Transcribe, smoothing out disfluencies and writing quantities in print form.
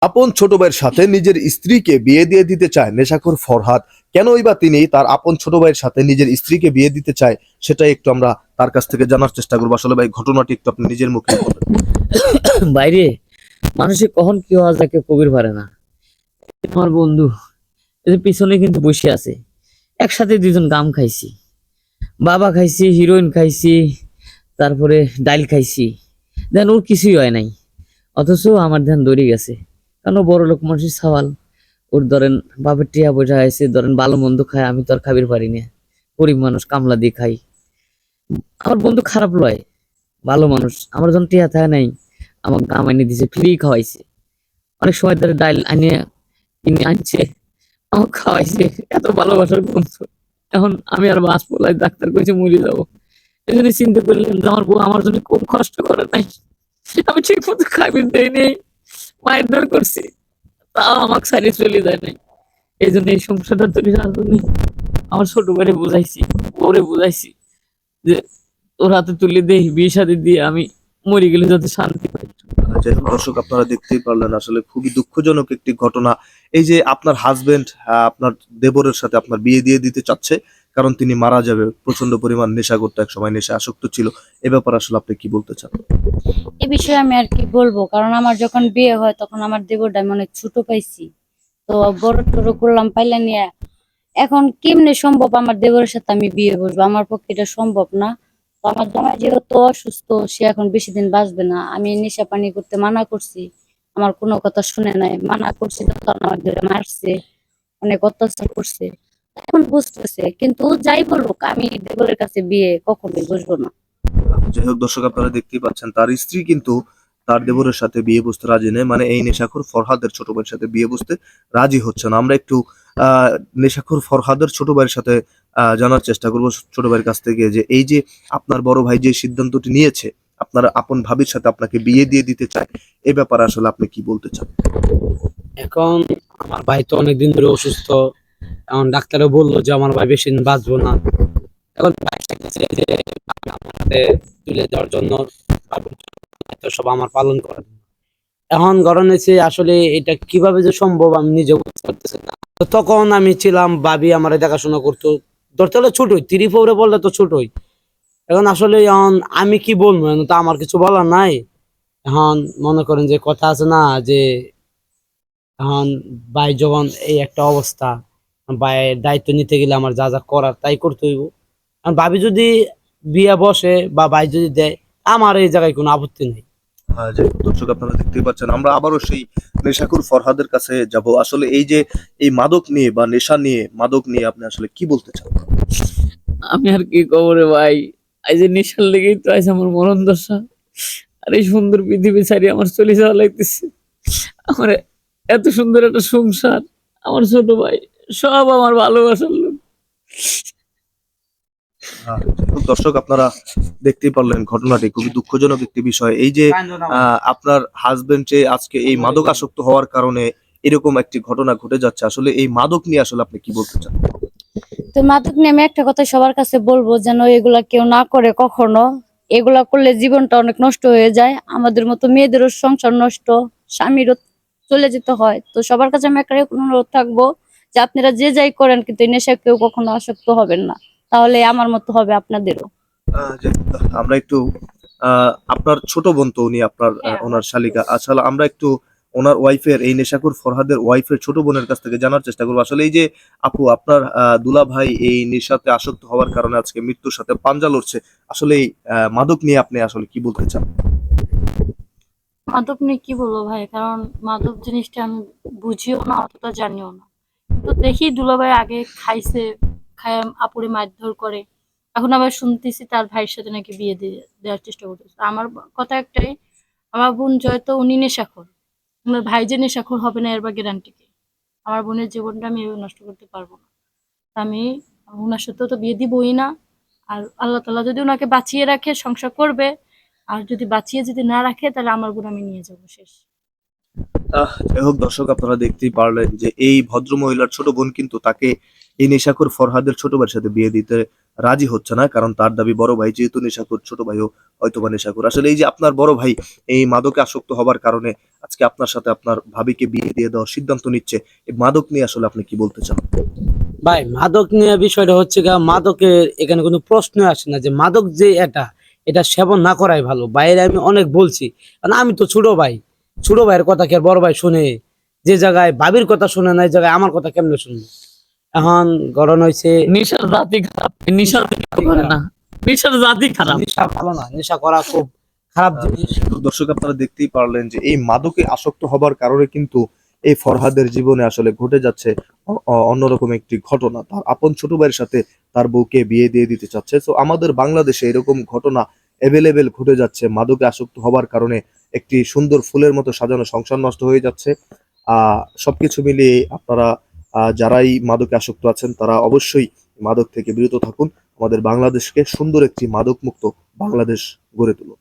আপন ছোট ভাইয়ের সাথে নিজের স্ত্রীকে বিয়ে দিয়ে দিতে চায় নেশাখোর ফরহাদ। কেনই বা তিনি তার আপন ছোট ভাইয়ের সাথে নিজের স্ত্রীকে বিয়ে দিতে চায়, সেটাই একটু আমরা তার কাছ থেকে জানার চেষ্টা করবো। আসলে ভাই, ঘটনাটি একটু আপনি নিজের মুখে বলেন। বাইরে মানুষের কখন কি হওয়া যায় কেউ কবির পারে না। আমার বন্ধু এদের পিছনে কিন্তু বসে আছে, একসাথে দুজন গাম খাইছি, বাবা খাইছি, হিরোইন খাইছি, তারপরে ডাইল খাইছি, দেন ওর কিছুই হয় নাই, অথচ আমার ধ্যান দৌড়ে গেছে। কেন? বড় লোক মানুষের সওয়াল। ওর ধরেন বাপের টিয়া বসে আছে, ধরেন ভালো মন্দ খায়, আমি তো আর খাবির পারি না, গরিব মানুষ কামলা দিয়ে খাই। আমার বন্ধু খারাপ লয়, ভালো মানুষ। আমার যখন টিয়া থাকে নাই, আমার গাম এনে দিছে, ফ্রি খাওয়াইছে। অনেক সময় ধরে ডাইল আনিয়ে কিনে আনছে, আমাকে খাওয়াইছে। এত ভালোবাসার বন্ধু। এখন আমি আর মাছ পোলাই ডাক্তার কইছে মরে যাবো। এই জন্য চিন্তা করলাম যে আমার বউ আমার জন্য খুব কষ্ট করে নাই, আমি ঠিক মতো খাবির দেই নেই, মায়ের দর করছি, তাও আমাকে ছাড়িয়ে চলে যায় নাই। এই জন্য এই সংসারটা তৈরি করার জন্য আমার ছোট ভাইরে বুঝাইছি, ওরে বুঝাইছি যে ওর হাতে তুলে দেই, বিয়ে শাদী দিয়ে আমি মরে গেলে যাতে শান্তি পাই। যাই হোক দর্শক, আপনারা দেখতেই পারলেন, আসলে খুবই দুঃখজনক একটি ঘটনা। এই যে আপনার হাজবেন্ড আপনার দেবরের সাথে আপনার বিয়ে দিয়ে দিতে চাচ্ছে, কারণ তিনি মারা যাবে, প্রচন্ড পরিমাণ নেশা করতো, এক সময় নেশা আসক্ত ছিল। এ ব্যাপারে আসলে আপনি কি বলতে চান? এ বিষয়ে আমি আর কি বলবো, কারণ আমার যখন বিয়ে হয় তখন আমার দেবরটা আমি অনেক ছোট পাইছি। তো বড় টড়ো করলাম পাইলা নিয়ে, এখন কেমনে সম্ভব আমার দেবরের সাথে আমি বিয়ে বসবো? আমার পক্ষে এটা সম্ভব না। তো আমার জামাই যেহেতু অসুস্থ, সে এখন বেশি দিন বাঁচবে না। আমি নেশা পানি করতে মানা করছি, আমার কোনো কথা শুনে নাই। মানা করছি তো তখন আমার ধরে মারছে, অনেক অত্যাচার করছে। এখন বুঝতেছে, কিন্তু যাই বলুক আমি দেবরের কাছে বিয়ে কখনোই বসবো না। যাই হোক দর্শক, আপনারা দেখতেই পাচ্ছেন, তার স্ত্রী কিন্তু তার দেবরের সাথে বিয়ে বসতে রাজি নেই, মানে এই নেশাখোর ফরহাদের ছোট ভাইয়ের সাথে বিয়ে বসতে রাজি হচ্ছে না। আমরা একটু নেশাখোর ফরহাদের ছোট ভাইয়ের সাথে জানার চেষ্টা করবো, ছোট ভাইয়ের কাছ থেকে, যে এই যে আপনার বড় ভাই যে সিদ্ধান্তটি নিয়েছে, আপনার আপন ভাবির সাথে আপনাকে বিয়ে দিয়ে দিতে চায়, এই ব্যাপারে আসলে আপনি কি বলতে চান? এখন আমার ভাই তো অনেকদিন ধরে অসুস্থ। এখন ডাক্তারও বললো যে আমার ভাই বেশি দিন বাঁচবো না। এখন ভাই চাইতেছে যে আমার হাতে তুলে দেওয়ার জন্য দায়িত্ব সব আমার পালন করার জন্য। এখন ঘটনা হচ্ছে আসলে এটা কিভাবে যে সম্ভব আমি নিজেও বুঝতে পারতেছি না। তো তখন আমি ছিলাম, ভাবি আমার দেখাশোনা করতো, ধরতে হলে ছোটই, 3-4 বললে তো ছোটই। এখন আসলে এখন আমি কি বলবো, এখন তো আমার কিছু বলার নাই। এখন মনে করেন যে কথা আছে না, যে এখন ভাই যখন এই একটা অবস্থা, ভাইয়ের দায়িত্ব নিতে গেলে আমার যা যা করার তাই করতে হইব। আর ভাবি যদি বিয়ে বসে বা ভাই যদি দেয়, আমার এই জায়গায় কোনো আপত্তি নেই। যে দর্শক, আপনারা দেখতেই পাচ্ছেন, আমরা আবারও সেই নেশাখোর ফরহাদের কাছে যাব। আসলে এই যে এই মাদক নিয়ে বা নেশা নিয়ে, মাদক নিয়ে আপনি আসলে কি বলতে চান? আমি আর কি খবরে ভাই, এই যে নেশার লেগেই তো আজ আমার মরণ দশা। আর এই সুন্দর পৃথিবী ছাড়িয়ে আমার চলে যাওয়া লাগতেছে। আমার এত সুন্দর একটা সংসার, আমার ছোট ভাই, সব আমার ভালোবাসার লোক। দর্শক, আপনারা দেখতেই পারলেন, ঘটনাটি খুবই দুঃখজনক একটি বিষয়। এই যে আপনার হাজবেন্ড যে আজকে এই মাদক আসক্ত হওয়ার কারণে এরকম একটি ঘটনা ঘটে যাচ্ছে, আসলে এই মাদক নিয়ে আসলে আপনি কি বলতে চান? তো মাদক নিয়ে আমি একটা কথা সবার কাছে বলবো, যেন এগুলা কেউ না করে কখনো। এগুলা করলে জীবনটা অনেক নষ্ট হয়ে যায়, আমাদের মতো মেয়েদেরও সংসার নষ্ট, স্বামীরও চলে যেতে হয়। তো সবার কাছে আমি একটা অনুরোধ থাকবো যে আপনারা যে যাই করেন, কিন্তু এই নেশা কেউ কখনো আসক্ত হবেন না, তাহলে আমার মতো হবে আপনাদেরও। যে আমরা একটু আপনার ছোট বোন তো উনি আপনার ওনার শালিকা, আসলে আমরা একটু ওনার ওয়াইফের, এই নেশাখোর ফরহাদের ওয়াইফের ছোট বোনের কাছ থেকে জানার চেষ্টা করবো। আসলে এই যে আপু, আপনার দুলা ভাই এই নেশাতে আসক্ত হওয়ার কারণে আজকে মৃত্যুর সাথে পাঞ্জা লড়ছে, আসলে এই মাদক নিয়ে আপনি আসলে কি বলতে চান? মাদক নিয়ে কি বলবো ভাই, কারণ মাদক জিনিসটা আমি বুঝিও না, অতটা জানিও না। তো দেখি দুলাভাই আগে খাইছে, খায় আপুরে মারধর করে। এখন আবার শুনতেছি তার ভাইয়ের সাথে নাকি বিয়ে দেওয়ার চেষ্টা করতেছে। আমার কথা একটাই, আমার বোন জয়তো উনি নেশাখোর, আমার ভাই যে নেশাখোর হবে না এর বা গ্যারান্টি কি? আমার বোনের জীবনটা আমি এভাবে নষ্ট করতে পারবো না। তা আমি ওনার সাথেও তো বিয়ে দিবই না। আর আল্লাহ তাআলা যদি ওনাকে বাঁচিয়ে রাখে সংসার করবে, আর যদি বাঁচিয়ে যদি না রাখে তাহলে আমার বোন আমি নিয়ে যাবো, শেষ। যাই হোক দর্শক, আপনারা দেখতেই পারলেন যে এই ভদ্র মহিলার ছোট বোন কিন্তু তাকে এই নেশাখোর ফরহাদের ছোট ভাইয়ের সাথে বিয়ে দিতে রাজি হচ্ছে না, কারণ তার দাবি বড় ভাই যেহেতু নেশাখোর, ছোট ভাইও হয়তোবা নেশাখোর। আসলে এই যে আপনার বড় ভাই এই মাদকে আসক্ত হবার কারণে আজকে আপনার সাথে আপনার ভাবিকে বিয়ে দিয়ে দেওয়ার সিদ্ধান্ত নিচ্ছে, এই মাদক নিয়ে আসলে আপনি কি বলতে চান? ভাই মাদক নিয়ে বিষয়টা হচ্ছে গা, মাদকের এখানে কোনো প্রশ্ন আসে না যে মাদক যে এটা সেবন না করাই ভালো। বাইরে আমি অনেক বলছি, কারণ আমি তো ছোট ভাই, ছোট ভাইয়ের কথা কি আর বড় ভাই শুনে? যে জায়গায় ভাবির কথা শুনে না, এই জায়গায় আমার কথা কেমনে শুনবে? এখন গরম হয়েছে, নেশার জাতি খারাপ, নেশার জাতি করে না, নেশার জাতি খারাপ। নেশা ভালো না, নেশা করা খুব খারাপ জিনিস। দর্শক আপনারা দেখতেই পারলেন যে এই মাদকে আসক্ত হবার কারণে কিন্তু এই ফরহাদের জীবনে আসলে ঘটে যাচ্ছে অন্যরকম একটি ঘটনা। তার আপন ছোট ভাইয়ের সাথে তার বউকে বিয়ে দিয়ে দিতে চাচ্ছে। তো আমাদের বাংলাদেশে এরকম ঘটনা এভেলেবেল ঘটে যাচ্ছে। মাদকে আসক্ত হবার কারণে একটি সুন্দর ফুলের মতো সাজানো সংসার নষ্ট হয়ে যাচ্ছে। সবকিছু মিলিয়ে আপনারা যারাই মাদকে আসক্ত আছেন তারা অবশ্যই মাদক থেকে বিরত থাকুন। আমাদের বাংলাদেশকে সুন্দর একটি মাদক মুক্ত বাংলাদেশ গড়ে তুলুন।